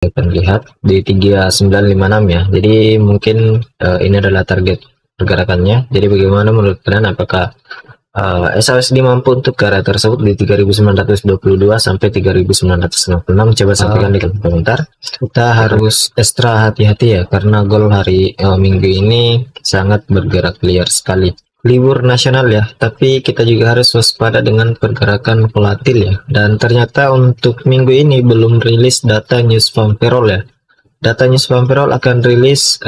akan lihat di 3956 ya. Jadi mungkin ini adalah target pergerakannya. Jadi bagaimana menurut kalian, apakah SAUSD mampu untuk ke area tersebut di 3922 sampai 3966? Coba sampaikan di kolom komentar. Kita harus ekstra hati-hati ya, karena gol hari minggu ini sangat bergerak liar sekali. Libur nasional ya, tapi kita juga harus waspada dengan pergerakan volatil ya. Dan ternyata untuk minggu ini belum rilis data news farm payroll ya. Data news farm payroll akan rilis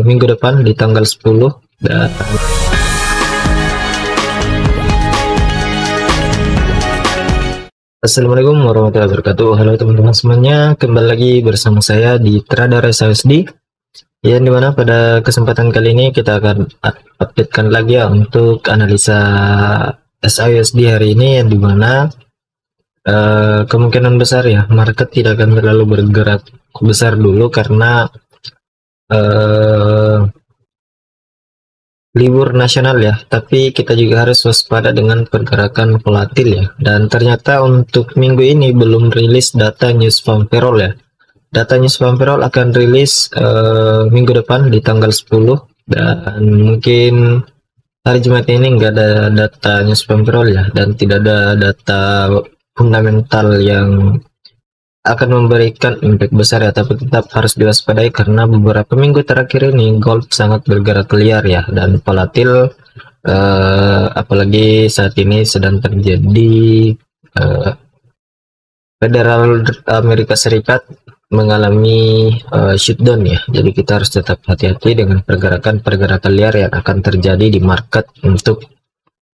minggu depan di tanggal 10. Dan Assalamualaikum warahmatullahi wabarakatuh. Halo teman-teman semuanya, kembali lagi bersama saya di Trader SAUSD. Ya, dimana pada kesempatan kali ini kita akan updatekan lagi ya untuk analisa SAUSD hari ini, yang dimana kemungkinan besar ya market tidak akan terlalu bergerak besar dulu karena libur nasional ya, tapi kita juga harus waspada dengan pergerakan volatil ya. Dan ternyata untuk minggu ini belum rilis data news farm payroll ya. Data news farm payroll akan rilis minggu depan di tanggal 10, dan mungkin hari Jumat ini nggak ada data news farm payroll ya, dan tidak ada data fundamental yang akan memberikan impact besar ya, tapi tetap harus diwaspadai karena beberapa minggu terakhir ini gold sangat bergerak liar ya, dan volatil, apalagi saat ini sedang terjadi Federal Amerika Serikat mengalami shutdown ya. Jadi kita harus tetap hati-hati dengan pergerakan liar yang akan terjadi di market untuk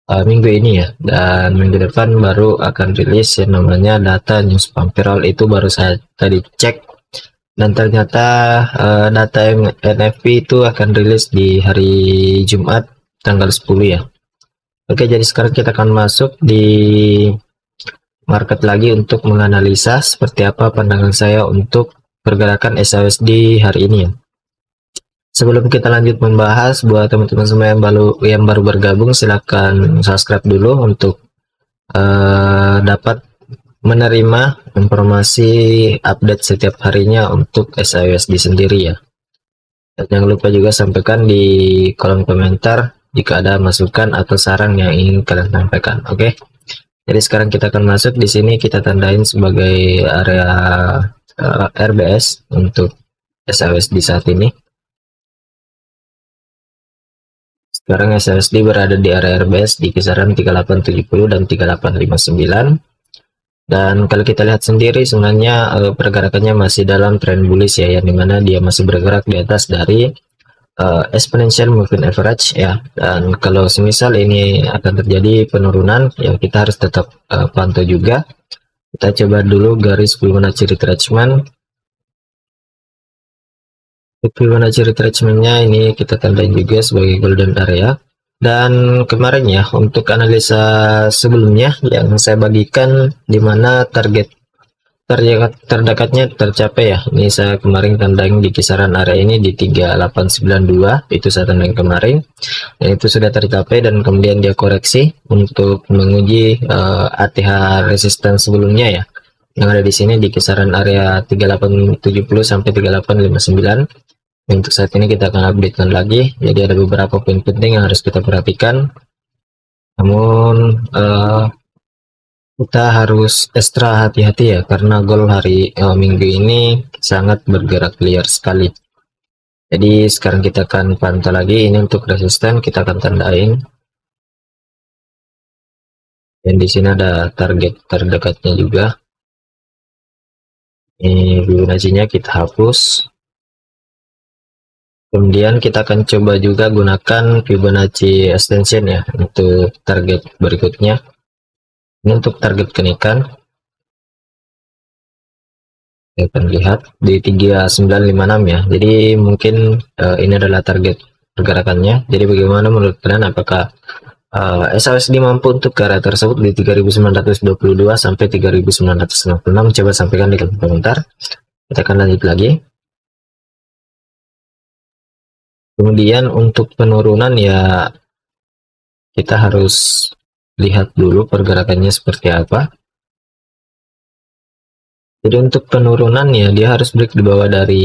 minggu ini ya. Dan minggu depan baru akan rilis yang namanya data news farm payroll. Itu baru saya tadi cek, dan ternyata data NFP itu akan rilis di hari Jumat tanggal 10 ya. Oke, jadi sekarang kita akan masuk di market lagi untuk menganalisa seperti apa pandangan saya untuk pergerakan SAUSD hari ini ya. Sebelum kita lanjut membahas, buat teman-teman semua yang baru bergabung, silahkan subscribe dulu untuk dapat menerima informasi update setiap harinya untuk SAUSD sendiri ya. Dan jangan lupa juga sampaikan di kolom komentar jika ada masukan atau saran yang ingin kalian sampaikan. Oke. Jadi sekarang kita akan masuk di sini, kita tandain sebagai area RBS untuk SAUSD saat ini. Sekarang SAUSD berada di area RBS di kisaran 3870 dan 3859. Dan kalau kita lihat sendiri sebenarnya pergerakannya masih dalam tren bullish ya, yang dimana dia masih bergerak di atas dari exponential moving average ya. Dan kalau semisal ini akan terjadi penurunan ya, kita harus tetap pantau juga. Kita coba dulu garis Fibonacci retracement. Fibonacci retracementnya ini kita tandain juga sebagai golden area. Dan kemarin ya, untuk analisa sebelumnya yang saya bagikan, dimana target terdekatnya tercapai ya. Ini saya kemarin tandang di kisaran area ini di 3892, itu saya tandang kemarin, dan itu sudah tercapai. Dan kemudian dia koreksi untuk menguji ATH resistance sebelumnya ya, yang ada di sini di kisaran area 3870 sampai 3859. Untuk saat ini kita akan updatekan lagi. Jadi ada beberapa poin penting yang harus kita perhatikan, namun kita harus ekstra hati-hati ya, karena gol hari minggu ini sangat bergerak liar sekali. Jadi sekarang kita akan pantau lagi. Ini untuk resisten kita akan tandain, dan di sini ada target terdekatnya juga. Ini Fibonacci-nya kita hapus. Kemudian kita akan coba juga gunakan Fibonacci extension ya untuk target berikutnya. Ini untuk target kenaikan, kita akan lihat di 3956 ya. Jadi mungkin ini adalah target pergerakannya. Jadi bagaimana menurut kalian, apakah SAUSD mampu untuk ke area tersebut di 3922 sampai 3966? Coba sampaikan di kolom komentar. Kita akan lanjut lagi. Kemudian untuk penurunan ya, kita harus lihat dulu pergerakannya seperti apa. Jadi untuk penurunan ya dia harus break di bawah dari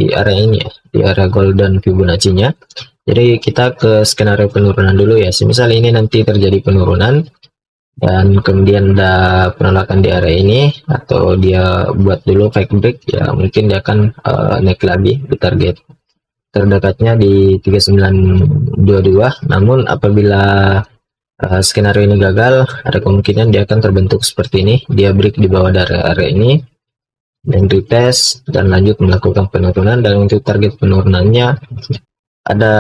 area ini ya, di area golden Fibonacci-nya. Jadi kita ke skenario penurunan dulu ya. Misal ini nanti terjadi penurunan dan kemudian ada penolakan di area ini, atau dia buat dulu fake break ya, mungkin dia akan naik lagi di target terdekatnya di 3922. Namun apabila skenario ini gagal, ada kemungkinan dia akan terbentuk seperti ini, dia break di bawah dari area ini dan retest dan lanjut melakukan penurunan. Dan untuk target penurunannya ada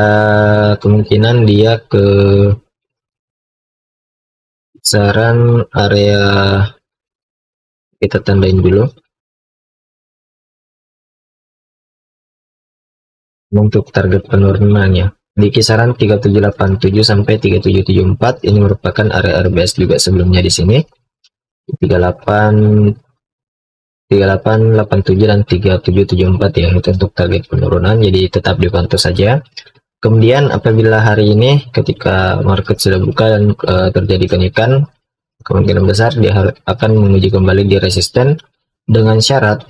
kemungkinan dia ke kisaran area, kita tandain dulu untuk target penurunannya di kisaran 3787 sampai 3774. Ini merupakan area RBS juga sebelumnya di sini 38 3887 dan 3774 ya, itu untuk target penurunan, jadi tetap dipantau saja. Kemudian apabila hari ini ketika market sudah buka dan terjadi kenaikan, kemungkinan besar dia akan menguji kembali di resisten dengan syarat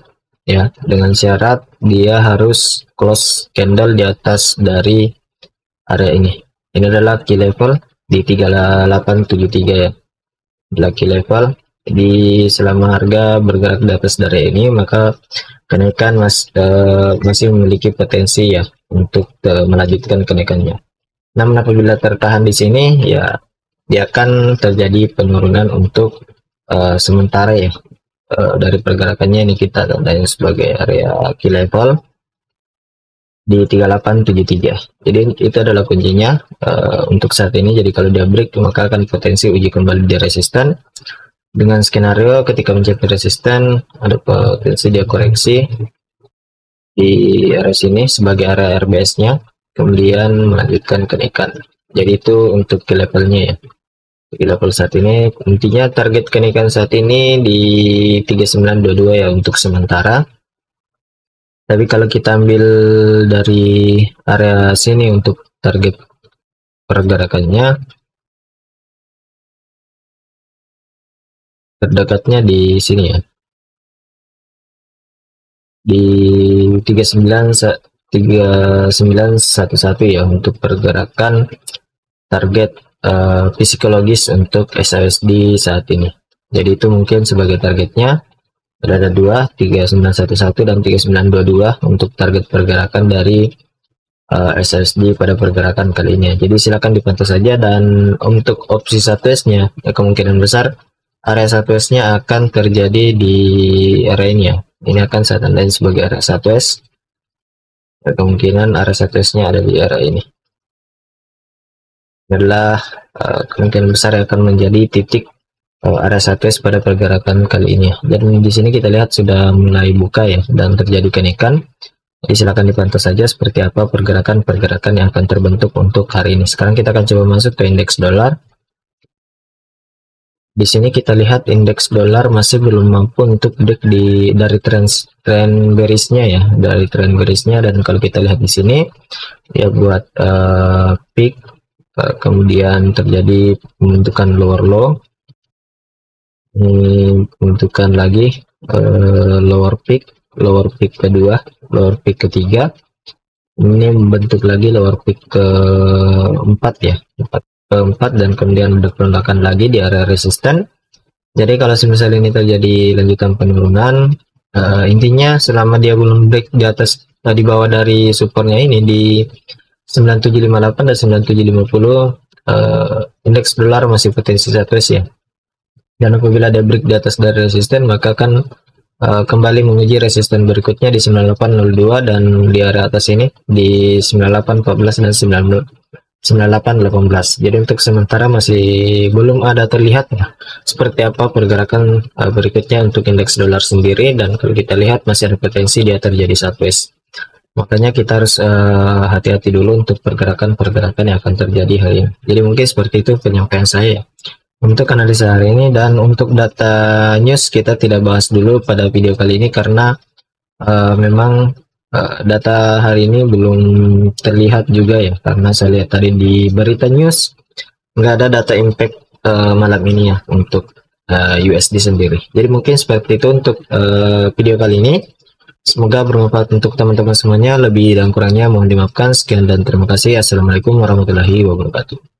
ya, dengan syarat dia harus close candle di atas dari area ini. Ini adalah key level di 3873 ya, adalah key level. Di selama harga bergerak di atas dari ini, maka kenaikan masih memiliki potensi ya untuk melanjutkan kenaikannya. Namun apabila tertahan di sini ya, dia akan terjadi penurunan untuk sementara ya. Dari pergerakannya ini kita tandai sebagai area key level di 3873. Jadi itu adalah kuncinya untuk saat ini. Jadi kalau dia break maka akan potensi uji kembali di resisten. Dengan skenario ketika mencapai resisten ada potensi dia koreksi di area sini sebagai area RBS-nya, kemudian melanjutkan kenaikan. Jadi itu untuk ke levelnya ya. Di level saat ini intinya target kenaikan saat ini di 3922 ya untuk sementara. Tapi kalau kita ambil dari area sini untuk target pergerakannya, terdekatnya di sini ya, di 3911 ya untuk pergerakan target psikologis untuk SASD saat ini. Jadi itu mungkin sebagai targetnya ada dua, 3911 dan 3922 untuk target pergerakan dari SSD pada pergerakan kali ini. Jadi silakan dipantau saja. Dan untuk opsi 1S-nya ya, kemungkinan besar area 1S-nya akan terjadi di area ini ya. Ini akan saya tandain sebagai area 1S. Ya, kemungkinan area 1S-nya ada di area ini. Ini adalah kemungkinan besar yang akan menjadi titik area 1S pada pergerakan kali ini. Dan di sini kita lihat sudah mulai buka ya dan terjadi kenaikan. Jadi silakan dipantau saja seperti apa pergerakan-pergerakan yang akan terbentuk untuk hari ini. Sekarang kita akan coba masuk ke indeks dolar. Di sini kita lihat indeks dolar masih belum mampu untuk break dari trend bearish-nya ya, dari trend bearish-nya. Dan kalau kita lihat di sini ya buat peak, kemudian terjadi pembentukan lower low, ini pembentukan lagi lower peak kedua, lower peak ketiga, ini membentuk lagi lower peak keempat ya, keempat, dan kemudian ada penolakan lagi di area resisten. Jadi kalau misalnya ini terjadi lanjutan penurunan, intinya selama dia belum break di atas di bawah dari supportnya ini di 9758 dan 9750, indeks dolar masih potensi sideways ya. Dan apabila dia break di atas dari resisten, maka akan kembali menguji resisten berikutnya di 9802 dan di area atas ini di 9814 dan 9818. Jadi untuk sementara masih belum ada terlihat ya, seperti apa pergerakan berikutnya untuk indeks dolar sendiri. Dan kalau kita lihat masih ada potensi dia terjadi sideways. Makanya kita harus hati-hati dulu untuk pergerakan-pergerakan yang akan terjadi hari ini. Jadi mungkin seperti itu penyampaian saya untuk analisa hari ini. Dan untuk data news kita tidak bahas dulu pada video kali ini karena memang data hari ini belum terlihat juga ya, karena saya lihat tadi di berita news nggak ada data impact malam ini ya untuk USD sendiri. Jadi mungkin seperti itu untuk video kali ini. Semoga bermanfaat untuk teman-teman semuanya. Lebih dan kurangnya mohon dimaafkan. Sekian dan terima kasih. Assalamualaikum warahmatullahi wabarakatuh.